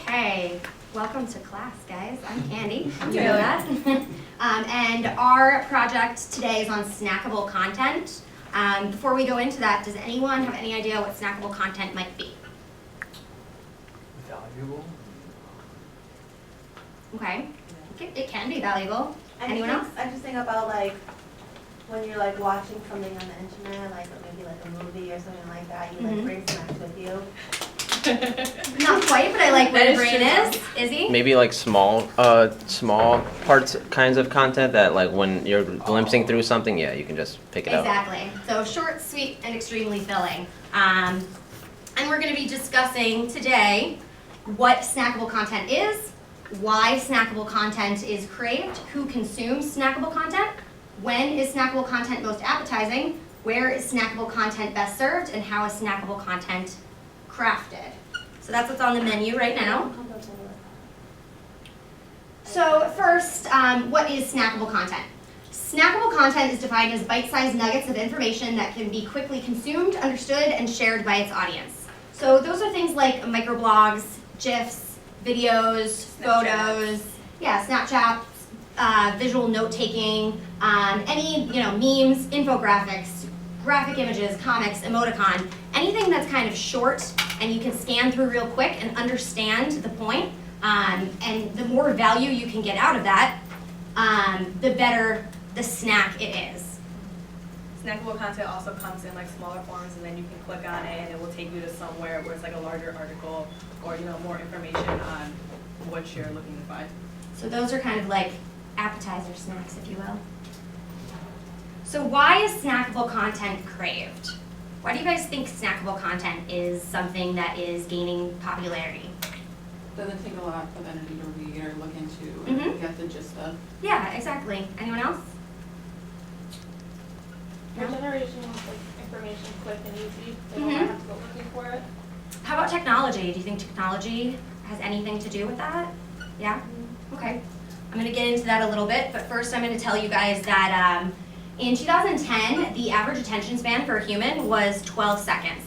Okay, welcome to class, guys. I'm Candy. You know that. And our project today is on snackable content. Before we go into that, does anyone have any idea what snackable content might be? Valuable? Okay, it can be valuable. Anyone else? I just think about like when you're like watching something on the internet, like maybe like a movie or something like that, you like bring snacks with you. Not quite, but I like where the brain is. Izzy? Maybe like small parts, kinds of content that like when you're glimpsing through something, yeah, you can just pick it up. Exactly. So short, sweet, and extremely filling. And we're going to be discussing today what snackable content is, why snackable content is craved, who consumes snackable content, when is snackable content most appetizing, where is snackable content best served, and how is snackable content crafted. So that's what's on the menu right now. So first, what is snackable content? Snackable content is defined as bite-sized nuggets of information that can be quickly consumed, understood, and shared by its audience. So those are things like microblogs, GIFs, videos, photos, Snapchat, visual note-taking, any memes, infographics, graphic images, comics, emoticon, anything that's kind of short and you can scan through real quick and understand the point. And the more value you can get out of that, the better the snack it is. Snackable content also comes in like smaller forms, and then you can click on it and it will take you to somewhere where it's like a larger article or more information on what you're looking to find. So those are kind of like appetizer snacks, if you will. So why is snackable content craved? Why do you guys think snackable content is something that is gaining popularity? Doesn't take a lot of energy to read or look into and get the gist of. Yeah, exactly. Anyone else? Our generation wants like information quick and easy. They don't have to go looking for it. How about technology? Do you think technology has anything to do with that? Yeah? Okay. I'm going to get into that a little bit, but first I'm going to tell you guys that in 2010, the average attention span for a human was 12 seconds.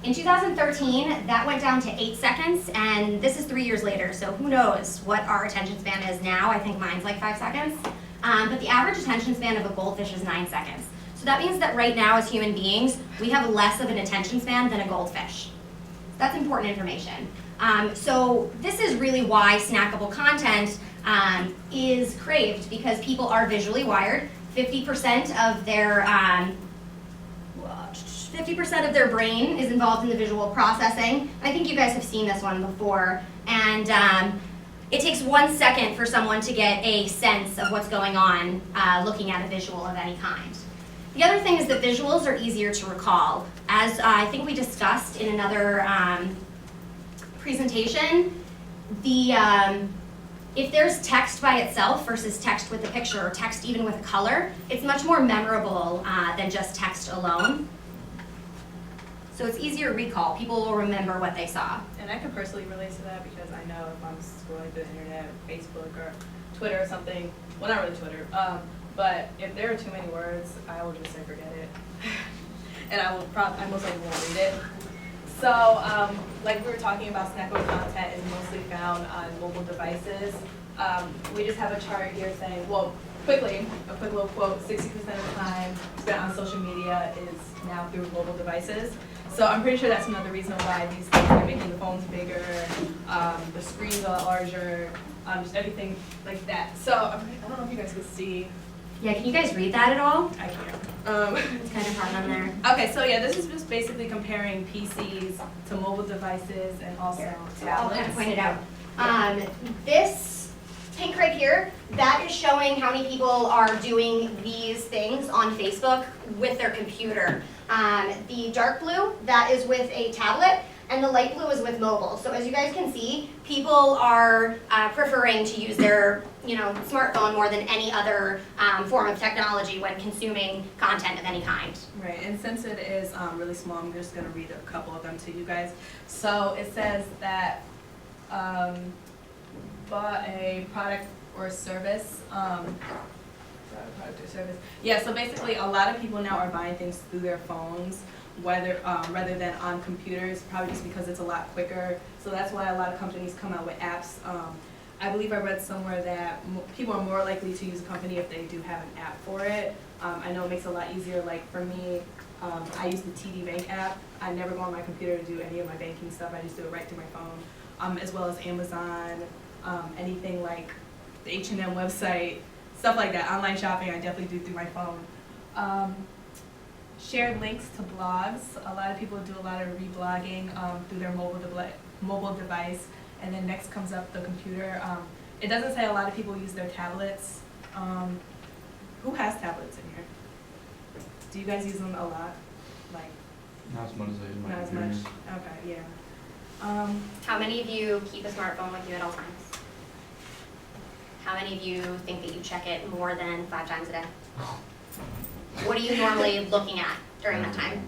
In 2013, that went down to 8 seconds, and this is 3 years later, so who knows what our attention span is now. I think mine's like 5 seconds. But the average attention span of a goldfish is 9 seconds. So that means that right now as human beings, we have less of an attention span than a goldfish. That's important information. So this is really why snackable content is craved, because people are visually wired. 50% of their 50% of their brain is involved in the visual processing. I think you guys have seen this one before. And it takes 1 second for someone to get a sense of what's going on looking at a visual of any kind. The other thing is that visuals are easier to recall. As I think we discussed in another presentation, if there's text by itself versus text with a picture or text even with a color, it's much more memorable than just text alone. So it's easier to recall. People will remember what they saw. And I can personally relate to that because I know if I'm scrolling through the internet, Facebook or Twitter or something, well, not really Twitter, but if there are too many words, I will just say forget it. And I most likely won't read it. So, like we were talking about, snackable content is mostly found on mobile devices. We just have a chart here saying, well, quickly, a quick little quote, 60% of the time spent on social media is now through mobile devices. So I'm pretty sure that's another reason why these things are making the phones bigger, the screens a lot larger, just everything like that. So I don't know if you guys can see. Yeah, can you guys read that at all? I can't. It's kind of hard on there. Okay, so yeah, this is just basically comparing PCs to mobile devices and also tablets. I'll kind of point it out. This pink right here, that is showing how many people are doing these things on Facebook with their computer. The dark blue, that is with a tablet, and the light blue is with mobile. So as you guys can see, people are preferring to use their smartphone more than any other form of technology when consuming content of any kind. Right, and since it is really small, I'm just going to read a couple of them to you guys. So it says that bought a product or service. Yeah, so basically a lot of people now are buying things through their phones. rather than on computers, probably just because it's a lot quicker. So that's why a lot of companies come out with apps. I believe I read somewhere that people are more likely to use a company if they do have an app for it. I know it makes it a lot easier. Like for me, I use the TD Bank app. I never go on my computer to do any of my banking stuff. I just do it right through my phone, as well as Amazon, anything like the H&M website, stuff like that. Online shopping, I definitely do through my phone. Shared links to blogs. A lot of people do a lot of reblogging through their mobile device. And then next comes up the computer. It doesn't say a lot of people use their tablets. Who has tablets in here? Do you guys use them a lot? Like, Not as much as I use my not as computer. much? Okay, yeah. How many of you keep a smartphone with you at all times? How many of you think that you check it more than 5 times a day? What are you normally looking at during that time?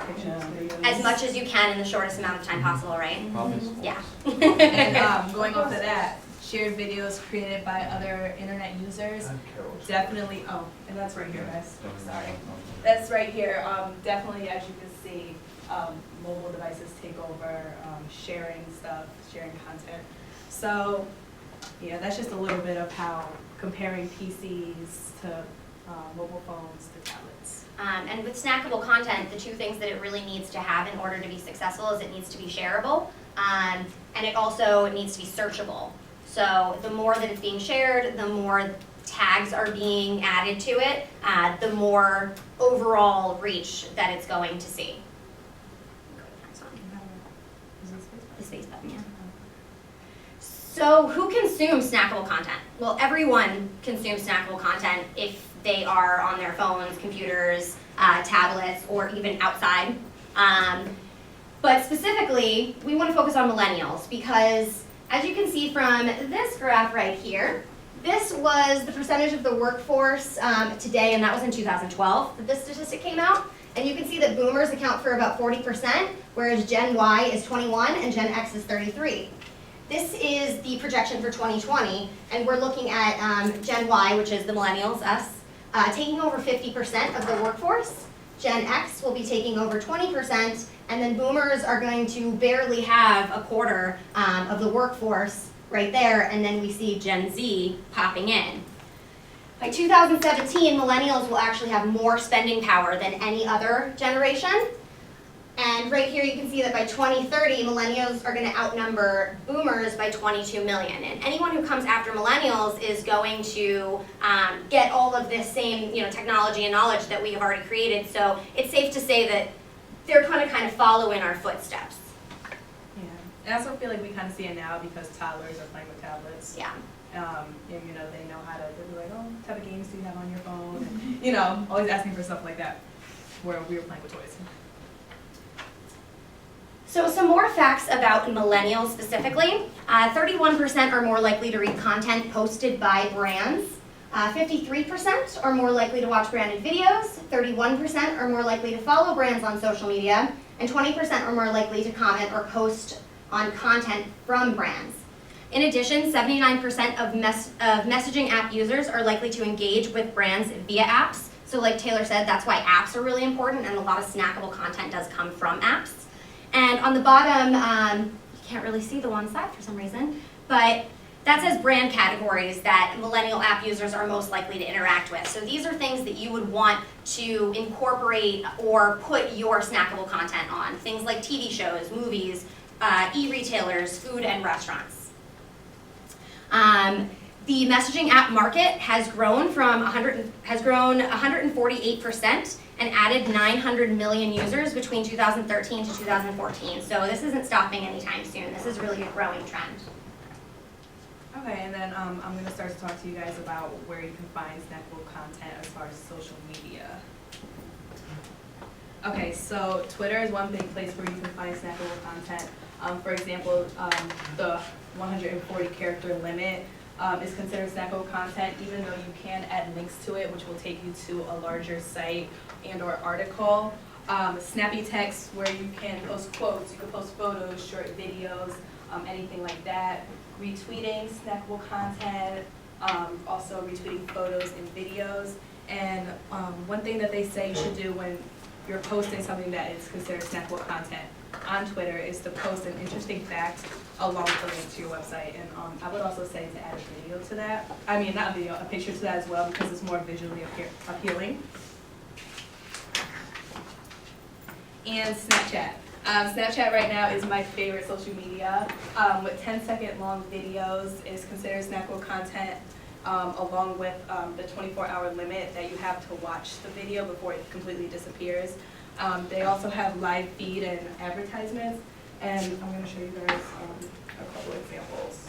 Pictures, videos. As much as you can in the shortest amount of time possible, right? Probably sports. Yeah. And going off of that, shared videos created by other internet users, definitely, oh, and that's right here, guys, sorry. That's right here, definitely, as you can see, mobile devices take over, sharing stuff, sharing content. So, yeah, that's just a little bit of how comparing PCs to mobile phones to tablets. And with snackable content, the two things that it really needs to have in order to be successful is it needs to be shareable, and it also needs to be searchable. So the more that it's being shared, the more tags are being added to it, the more overall reach that it's going to see. The space button, yeah. So who consumes snackable content? Well, everyone consumes snackable content if they are on their phones, computers, tablets, or even outside. But specifically, we want to focus on millennials because, as you can see from this graph right here, this was the percentage of the workforce today, and that was in 2012 that this statistic came out. And you can see that boomers account for about 40%, whereas Gen Y is 21 and Gen X is 33. This is the projection for 2020, and we're looking at Gen Y, which is the millennials, us, taking over 50% of the workforce. Gen X will be taking over 20%, and then boomers are going to barely have a quarter of the workforce right there, and then we see Gen Z popping in. By 2017, millennials will actually have more spending power than any other generation. And right here you can see that by 2030, millennials are going to outnumber boomers by 22 million. And anyone who comes after millennials is going to get all of this same technology and knowledge that we have already created. So it's safe to say that they're going to kind of follow in our footsteps. Yeah, and I also feel like we kind of see it now because toddlers are playing with tablets. Yeah. And they know how to, they'll be like, oh, what type of games do you have on your phone? And, always asking for stuff like that, where we were playing with toys. So some more facts about millennials specifically. 31% are more likely to read content posted by brands. 53% are more likely to watch branded videos. 31% are more likely to follow brands on social media. And 20% are more likely to comment or post on content from brands. In addition, 79% of messaging app users are likely to engage with brands via apps. So like Taylor said, that's why apps are really important, and a lot of snackable content does come from apps. And on the bottom, you can't really see the one side for some reason, but that says brand categories that millennial app users are most likely to interact with. So these are things that you would want to incorporate or put your snackable content on. Things like TV shows, movies, e-retailers, food, and restaurants. The messaging app market has grown 148% and added 900 million users between 2013 to 2014. So this isn't stopping anytime soon. This is really a growing trend. Okay, and then I'm going to start to talk to you guys about where you can find snackable content as far as social media. Okay, so Twitter is one big place where you can find snackable content. For example, the 140 character limit is considered snackable content, even though you can add links to it, which will take you to a larger site and or article. Snappy text, where you can post quotes, you can post photos, short videos, anything like that. Retweeting snackable content, also retweeting photos and videos. And one thing that they say you should do when you're posting something that is considered snackable content on Twitter is to post an interesting fact along with a link to your website. And I would also say to add a video to that. I mean, not a video, a picture to that as well, because it's more visually appealing. And Snapchat. Snapchat right now is my favorite social media. With 10-second long videos is considered snackable content, along with the 24-hour limit that you have to watch the video before it completely disappears. They also have live feed and advertisements, and I'm going to show you guys a couple examples.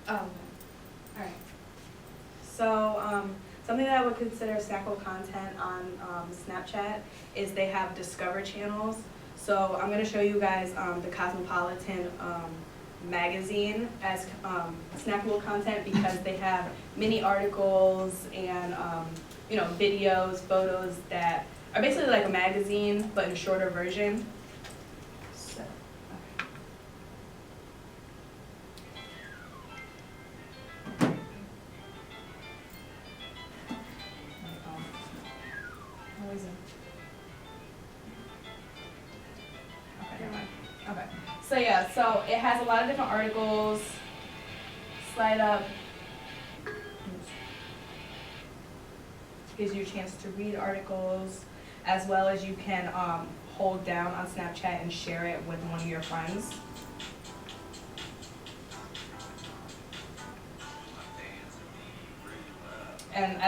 Oh, alright. So, something that I would consider snackable content on Snapchat is they have Discover channels. So I'm going to show you guys the Cosmopolitan magazine as snackable content because they have mini articles and videos, photos that are basically like a magazine but in a shorter version. So, okay. Okay, never mind. Okay. So yeah, so it has a lot of different articles. Slide up. Gives you a chance to read articles, as well as you can hold down on Snapchat and share it with one of your friends. And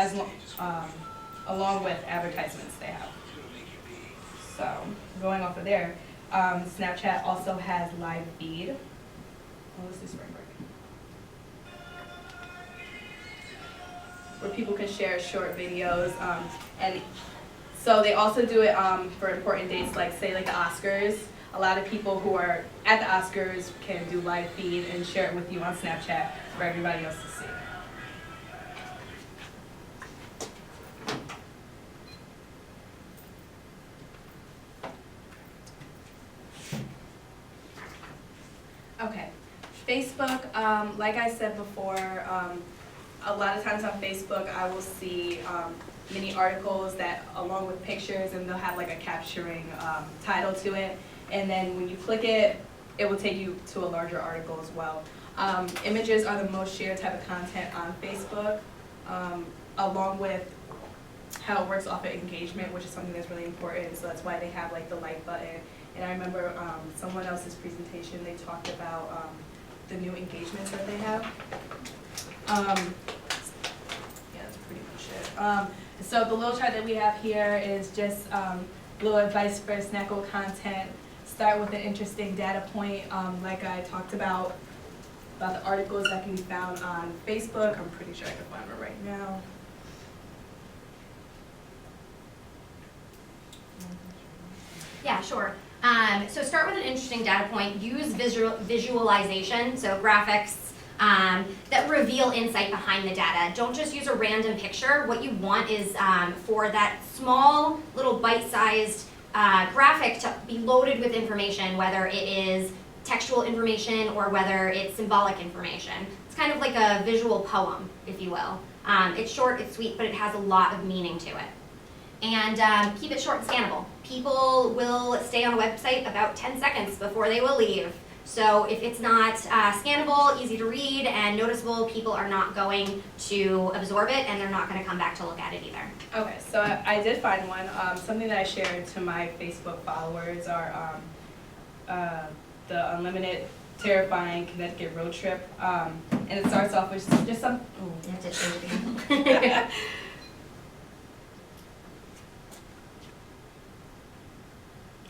along with advertisements they have. So going off of there, Snapchat also has live feed. Oh, let's do spring break. Where people can share short videos, and so they also do it for important dates, like say like the Oscars. A lot of people who are at the Oscars can do live feed and share it with you on Snapchat for everybody else to see. Okay, Facebook, like I said before, a lot of times on Facebook I will see mini articles that along with pictures, and they'll have like a capturing title to it, and then when you click it, it will take you to a larger article as well. Images are the most shared type of content on Facebook, along with how it works off of engagement, which is something that's really important, so that's why they have like the like button. And I remember someone else's presentation, they talked about the new engagements that they have. Yeah, that's pretty much it. So the little chart that we have here is just little advice for snackable content. Start with an interesting data point, like I talked about the articles that can be found on Facebook. I'm pretty sure I can find it right now. Yeah, sure. So start with an interesting data point. Use visualization, so graphics that reveal insight behind the data. Don't just use a random picture. What you want is for that small little bite-sized graphic to be loaded with information, whether it is textual information or whether it's symbolic information. It's kind of like a visual poem, if you will. It's short, it's sweet, but it has a lot of meaning to it. And keep it short and scannable. People will stay on a website about 10 seconds before they will leave. So if it's not scannable, easy to read, and noticeable, people are not going to absorb it, and they're not going to come back to look at it either. Okay, so I did find one. Something that I shared to my Facebook followers are the Unlimited Terrifying Connecticut Road Trip. And it starts off with just some... Oh, you have to change it again.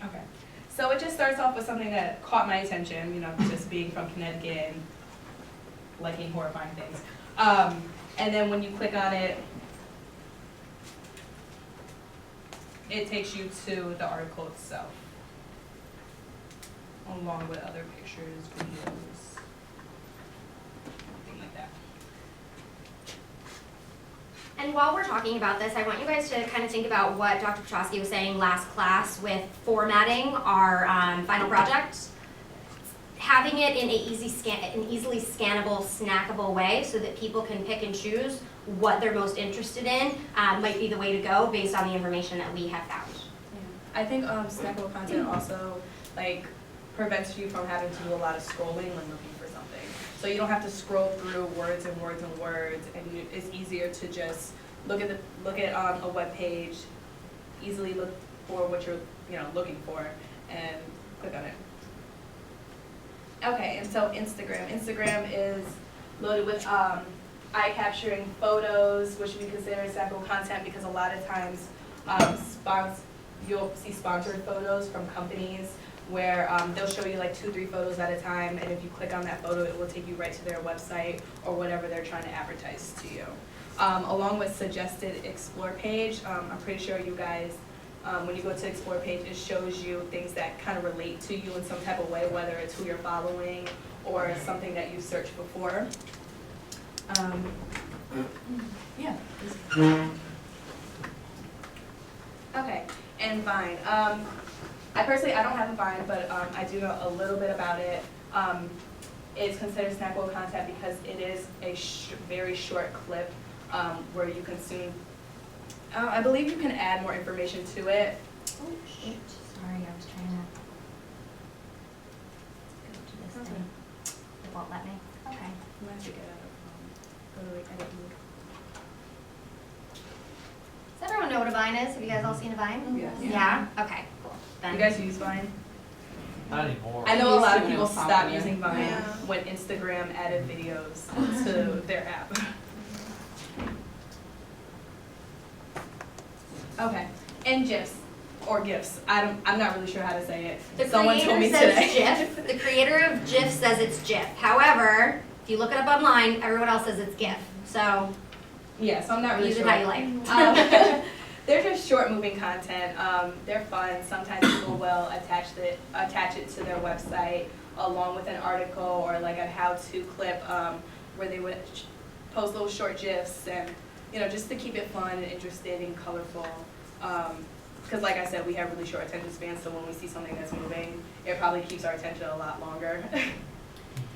Okay, so it just starts off with something that caught my attention, you know, just being from Connecticut and liking horrifying things. And then when you click on it, it takes you to the article itself, along with other pictures, videos, things like that. And while we're talking about this, I want you guys to kind of think about what Dr. Petrosky was saying last class with formatting our final project. having it in an easily scannable, snackable way so that people can pick and choose what they're most interested in might be the way to go based on the information that we have found. I think snackable content also like prevents you from having to do a lot of scrolling when looking for something. So you don't have to scroll through words and words and words, and it's easier to just look at a web page, easily look for what you're looking for, and click on it. Okay, and so Instagram is loaded with eye-capturing photos, which we consider snackable content because a lot of times you'll see sponsored photos from companies where they'll show you like 2-3 photos at a time, and if you click on that photo, it will take you right to their website or whatever they're trying to advertise to you. Along with suggested explore page, I'm pretty sure you guys, when you go to explore page, it shows you things that kind of relate to you in some type of way, whether it's who you're following or something that you've searched before. Yeah. Okay, and Vine. I don't have a Vine, but I do know a little bit about it. It's considered snackable content because it is a very short clip where you consume. I believe you can add more information to it. Oh, shoot. Sorry, I was trying to go to this thing. It won't let me. Okay. I'm gonna have to get out of go to like edit mode. Does everyone know what a Vine is? Have you guys all seen a Vine? Yes. Yeah? Okay, cool. Then. You guys use Vine? Not anymore. I know a lot of used to when it people was stopped popular. using Vine Yeah. when Instagram added videos to their app. Okay, and GIFs, or GIFs. I'm not really sure how to say it. The Someone creator told me says today. GIF. The creator of GIF says it's GIF. However, if you look it up online, everyone else says it's GIF. So Yeah, so I'm not really use sure. it how you like. They're just short moving content. They're fun. Sometimes people will attach it to their website along with an article or like a how-to clip where they would post little short GIFs and just to keep it fun and interesting and colorful. Because like I said, we have really short attention spans, so when we see something that's moving, it probably keeps our attention a lot longer.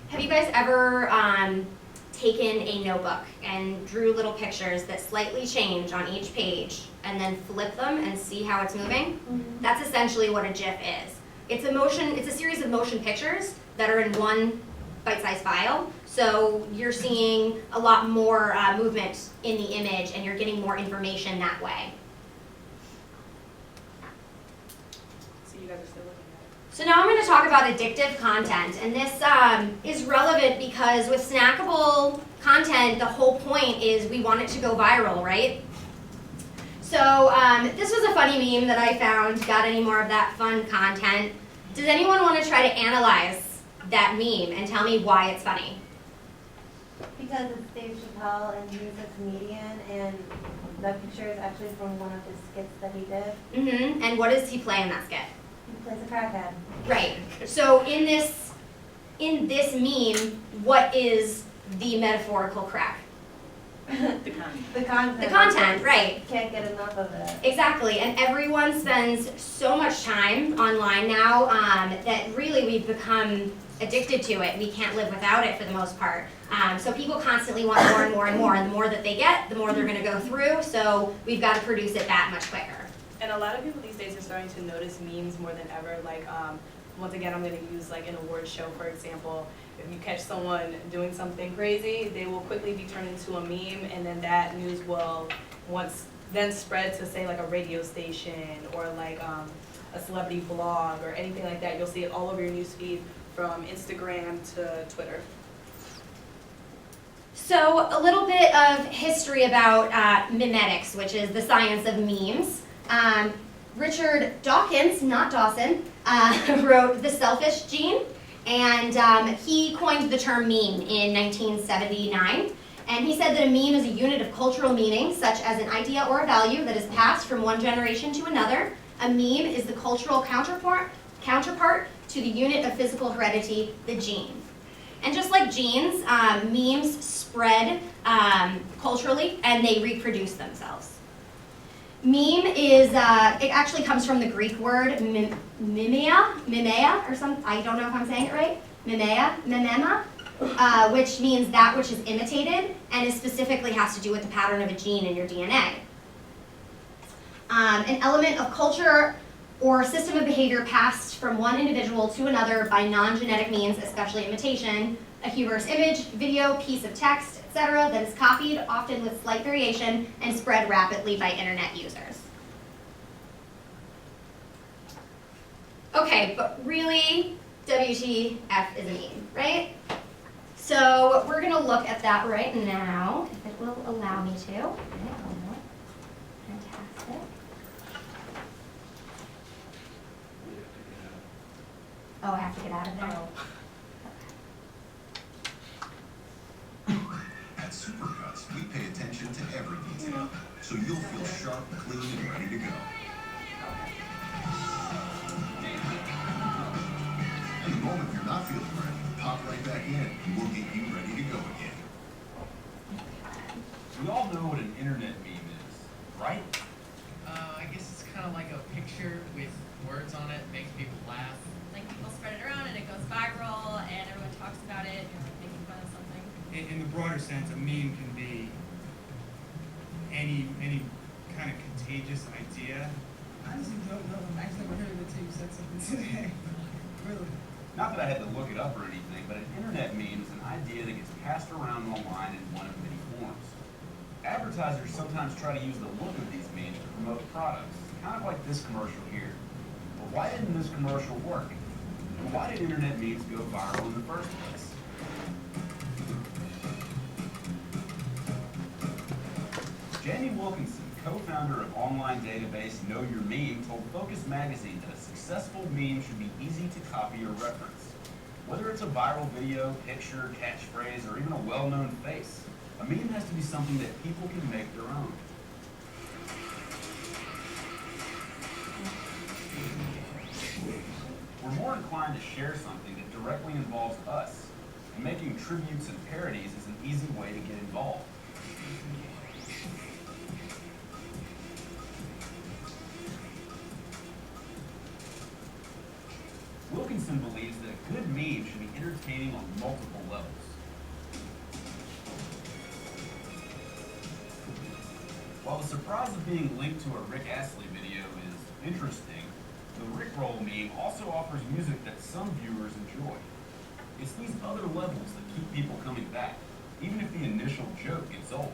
Have you guys ever taken a notebook and drew little pictures that slightly change on each page and then flip them and see how it's moving? That's essentially what a GIF is. It's a series of motion pictures that are in one bite-sized file. So you're seeing a lot more movement in the image and you're getting more information that way. So you guys are still looking at it. So now I'm going to talk about addictive content, and this is relevant because with snackable content, the whole point is we want it to go viral, right? So this was a funny meme that I found. Got any more of that fun content? Does anyone want to try to analyze that meme and tell me why it's funny? Because it's Dave Chappelle and he's a comedian, and the picture is actually from one of his skits that he did. And what does he play in that skit? He plays a crackhead. Right. So in this meme, what is the metaphorical crack? The content. The content. The content, right. Can't get enough of it. Exactly, and everyone spends so much time online now that really we've become addicted to it. We can't live without it for the most part. So people constantly want more and more and more, and the more that they get, the more they're going to go through, so we've got to produce it that much quicker. And a lot of people these days are starting to notice memes more than ever. Like, once again, I'm going to use like an award show, for example. If you catch someone doing something crazy, they will quickly be turned into a meme, and then that news will then spread to say like a radio station or like a celebrity blog or anything like that. You'll see it all over your newsfeed from Instagram to Twitter. So a little bit of history about memetics, which is the science of memes. Richard Dawkins, not Dawson, wrote The Selfish Gene, and he coined the term meme in 1979. And he said that a meme is a unit of cultural meaning, such as an idea or a value that is passed from one generation to another. A meme is the cultural counterpart to the unit of physical heredity, the gene. And just like genes, memes spread culturally and they reproduce themselves. Meme is, it actually comes from the Greek word mimea or something, I don't know if I'm saying it right. memema, which means that which is imitated, and it specifically has to do with the pattern of a gene in your DNA. An element of culture or system of behavior passed from one individual to another by non-genetic means, especially imitation, a humorous image, video, piece of text, etc., that is copied, often with slight variation, and spread rapidly by internet users. Okay, but really, WTF is a meme, right? So we're gonna look at that right now, if it will allow me to. Fantastic. Oh, I have to get out of there? At Supercuts, we pay attention to every detail, so you'll feel sharp, clean, and ready to go. And the moment you're not feeling ready, pop right back in, and we'll get you ready to go again. We all know what an internet meme is, right? I guess it's kind of like a picture with words on it, makes people laugh. Like people spread it around and it goes viral and everyone talks about it and you're like making fun of something. In the broader sense, a meme can be any kind of contagious idea. I honestly don't know. I've actually never heard of it until you said something today. Really? Not that I had to look it up or anything, but an internet meme is an idea that gets passed around online in one of many forms. Advertisers sometimes try to use the look of these memes to promote products, kind of like this commercial here. But why didn't this commercial work? And why did internet memes go viral in the first place? Jamie Wilkinson, co-founder of online database Know Your Meme, told Focus magazine that a successful meme should be easy to copy or reference. Whether it's a viral video, picture, catchphrase, or even a well-known face, a meme has to be something that people can make their own. We're more inclined to share something that directly involves us, and making tributes and parodies is an easy way to get involved. Wilkinson believes that a good meme should be entertaining on multiple levels. While the surprise of being linked to a Rick Astley video is interesting, the Rickroll meme also offers music that some viewers enjoy. It's these other levels that keep people coming back, even if the initial joke gets old.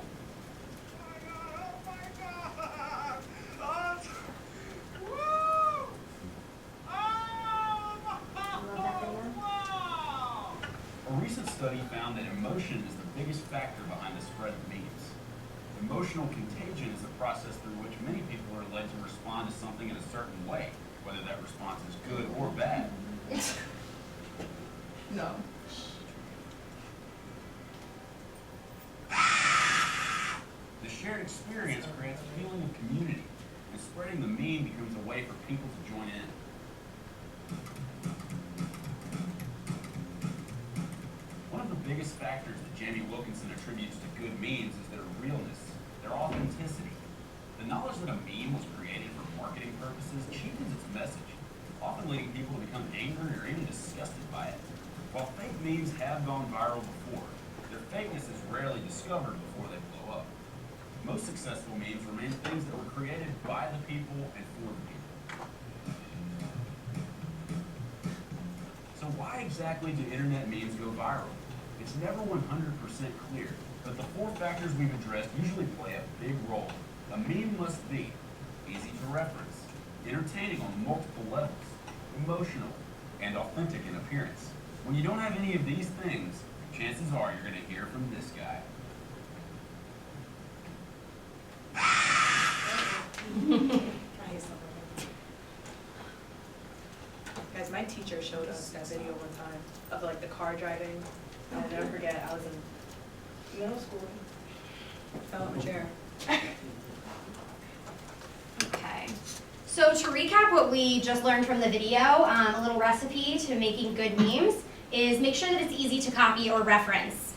A recent study found that emotion is the biggest factor behind the spread of memes. Emotional contagion is a process through which many people are led to respond to something in a certain way, whether that response is good or bad. No. The shared experience creates a feeling of community, and spreading the meme becomes a way for people to join in. One of the biggest factors that Jamie Wilkinson attributes to good memes is their realness, their authenticity. The knowledge that a meme was created for marketing purposes cheapens its message, often leading people to become angry or even disgusted by it. While fake memes have gone viral before, their fakeness is rarely discovered before they blow up. Most successful memes remain things that were created by the people and for the people. So why exactly do internet memes go viral? It's never 100% clear, but the four factors we've addressed usually play a big role. A meme must be easy to reference, entertaining on multiple levels, emotional, and authentic in appearance. When you don't have any of these things, chances are you're going to hear from this guy. I hate stuff like that. Guys, my teacher showed us that video one time of like the car driving. I'll never forget, I was in middle school. Fell out my chair. Okay. So to recap what we just learned from the video, a little recipe to making good memes is make sure that it's easy to copy or reference.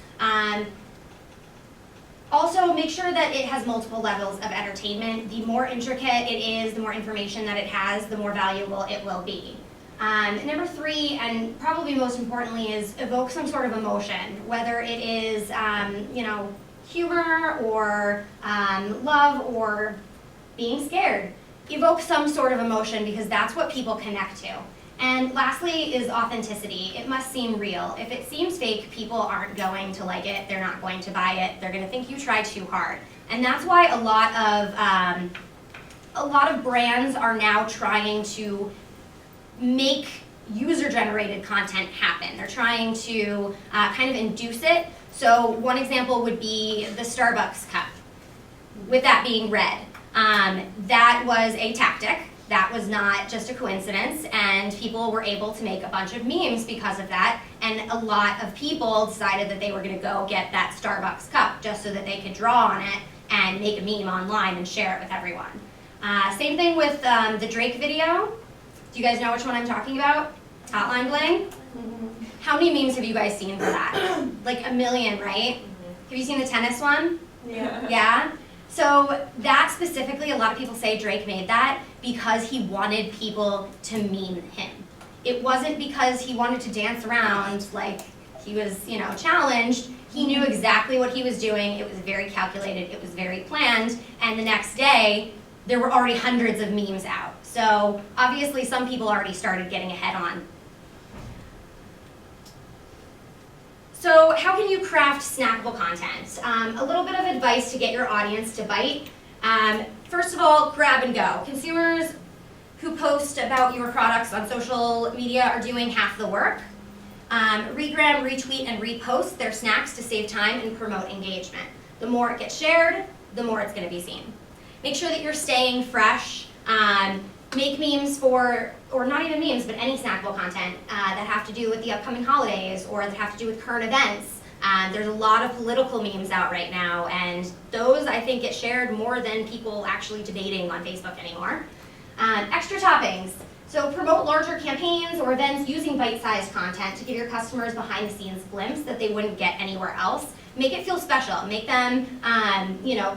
Also, make sure that it has multiple levels of entertainment. The more intricate it is, the more information that it has, the more valuable it will be. Number 3, and probably most importantly, is evoke some sort of emotion, whether it is, humor or love or being scared. Evoke some sort of emotion because that's what people connect to. And lastly is authenticity. It must seem real. If it seems fake, people aren't going to like it. They're not going to buy it. They're going to think you tried too hard. And that's why a lot of brands are now trying to make user-generated content happen. They're trying to kind of induce it. So one example would be the Starbucks cup, with that being red. That was a tactic. That was not just a coincidence, and people were able to make a bunch of memes because of that, and a lot of people decided that they were going to go get that Starbucks cup just so that they could draw on it and make a meme online and share it with everyone. Same thing with the Drake video. Do you guys know which one I'm talking about? Hotline Bling? Mm-hmm. How many memes have you guys seen for that? Like a million, right? Have you seen the tennis one? Yeah. Yeah? So that specifically, a lot of people say Drake made that because he wanted people to meme him. It wasn't because he wanted to dance around like he was, challenged. He knew exactly what he was doing. It was very calculated. It was very planned. And the next day, there were already hundreds of memes out. So obviously some people already started getting ahead on. So how can you craft snackable content? A little bit of advice to get your audience to bite. First of all, grab and go. Consumers who post about your products on social media are doing half the work. Regram, retweet, and repost their snacks to save time and promote engagement. The more it gets shared, the more it's going to be seen. Make sure that you're staying fresh. Make memes or not even memes, but any snackable content that have to do with the upcoming holidays or that have to do with current events. There's a lot of political memes out right now, and those I think get shared more than people actually debating on Facebook anymore. Extra toppings. So promote larger campaigns or events using bite-sized content to give your customers behind-the-scenes glimpse that they wouldn't get anywhere else. Make it feel special. Make them,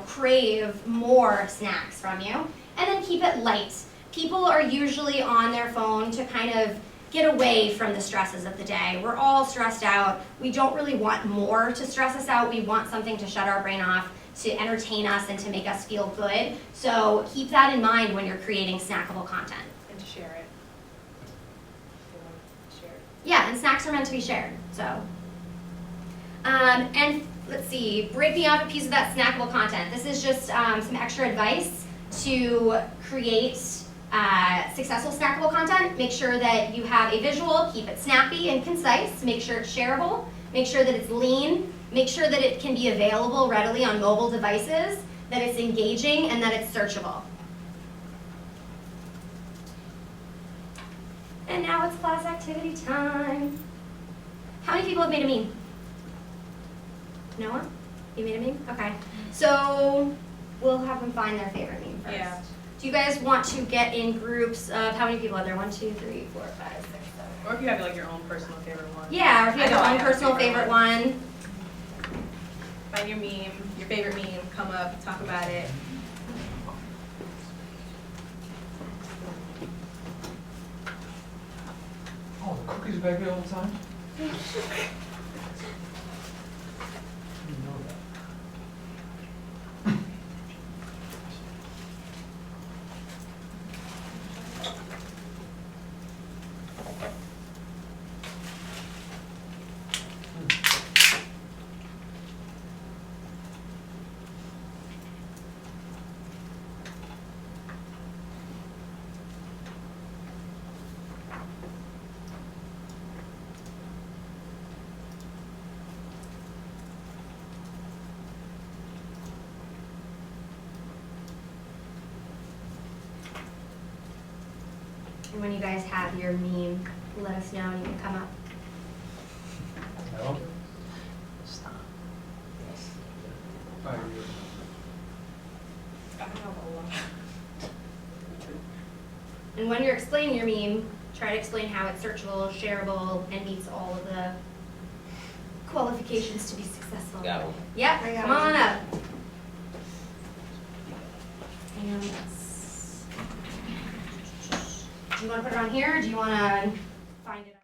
crave more snacks from you. And then keep it light. People are usually on their phone to kind of get away from the stresses of the day. We're all stressed out. We don't really want more to stress us out. We want something to shut our brain off, to entertain us, and to make us feel good. So keep that in mind when you're creating snackable content. And to share it. Yeah, and snacks are meant to be shared, so. And let's see, break me up a piece of that snackable content. This is just some extra advice to create successful snackable content. Make sure that you have a visual, keep it snappy and concise, make sure it's shareable, make sure that it's lean, make sure that it can be available readily on mobile devices, that it's engaging, and that it's searchable. And now it's class activity time. How many people have made a meme? Noah? You made a meme? Okay. So we'll have them find their favorite meme first. Yeah. Do you guys want to get in groups of, how many people are there? 1, 2, 3, 4, 5, 6, 7. Or if you have like your own personal favorite one. Yeah, or if you have your I own have a personal favorite one. Find your meme, your favorite meme, come up, talk about it. Oh, the cookies back there all the time? Didn't know that. And when you guys have your meme, let us know and you can come up. No? Stop. I agree. I have a lot. And when you're explaining your meme, try to explain how it's searchable, shareable, and meets all of the qualifications to be successful. Got one. Yep, come on up. And let's Do you want to put it on here, or do you want to find it?